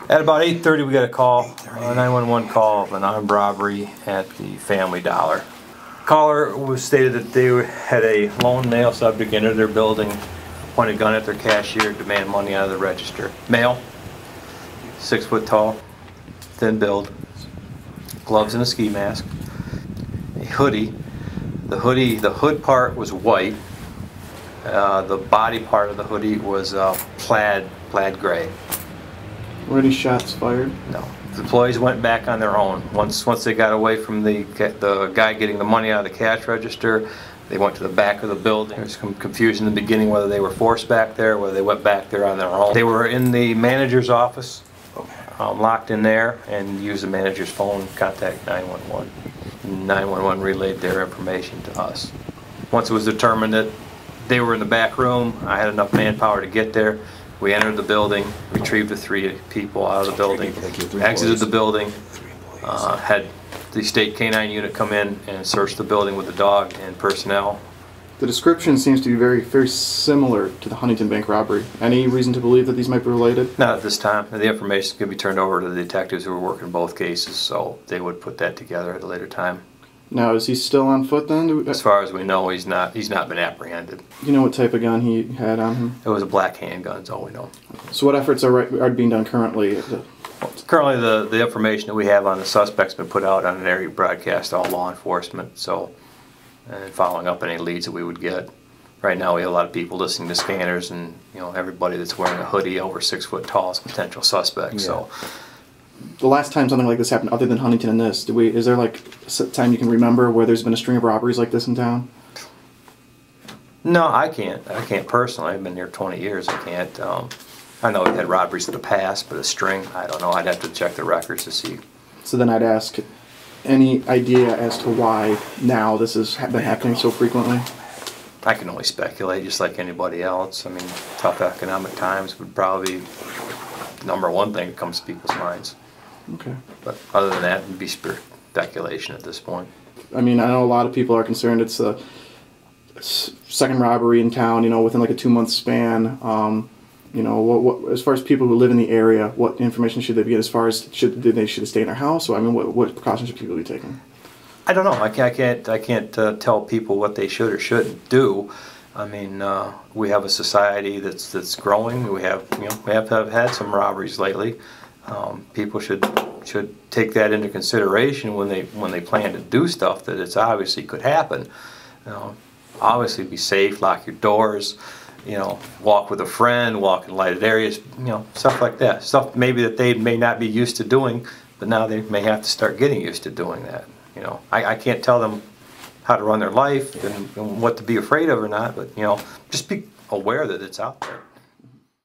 At about 8:30 we got a call, a 911 call of an armed robbery at the Family Dollar. Caller was stated that they had a lone male subject enter their building, point a gun at their cashier, demand money out of the register. Male, 6 foot tall, thin build, gloves and a ski mask, a hoodie. The hood part was white. The body part of the hoodie was plaid gray. Were any shots fired? No. The employees went back on their own. Once they got away from the guy getting the money out of the cash register, they went to the back of the building. There was some confusion in the beginning whether they were forced back there, whether they went back there on their own. They were in the manager's office, locked in there, and used the manager's phone to contact 911. 911 relayed their information to us. Once it was determined that they were in the back room, I had enough manpower to get there. We entered the building, retrieved the 3 people out of the building, exited the building, had the state canine unit come in and search the building with the dog and personnel. The description seems to be very similar to the Huntington Bank robbery. Any reason to believe that these might be related? Not at this time. The information could be turned over to the detectives who were working both cases, so they would put that together at a later time. Now, is he still on foot then? As far as we know, he's not been apprehended. Do you know what type of gun he had on him? It was a black handgun, is all we know. So what efforts are being done currently? Currently, the information that we have on the suspect's been put out on an area broadcast to all law enforcement, so, and following up any leads that we would get. Right now we have a lot of people listening to scanners, and everybody that's wearing a hoodie over 6 foot tall is a potential suspect. Yeah. So the last time something like this happened, other than Huntington and this, is there like a time you can remember where there's been a string of robberies like this in town? No, I can't personally. I've been here 20 years. I can't. I know we've had robberies in the past, but a string, I don't know. I'd have to check the records to see. So then I'd ask, any idea as to why now this has been happening so frequently? I can only speculate, just like anybody else. I mean, tough economic times would probably be the #1 thing that comes to people's minds. Okay. But other than that, it would be speculation at this point. I mean, I know a lot of people are concerned it's the second robbery in town, within like a 2-month span. What as far as people who live in the area, what information should they be get as far as should they stay in their house? Or I mean, what precautions should people be taking? I don't know. I can't tell people what they should or shouldn't do. I mean, we have a society that's growing. We have had some robberies lately. People should take that into consideration when they plan to do stuff that it's obviously could happen. Obviously be safe, lock your doors. Walk with a friend, walk in lighted areas. Stuff like that. Stuff maybe that they may not be used to doing, but now they may have to start getting used to doing that. I can't tell them how to run their life and what to be afraid of or not, but just be aware that it's out there.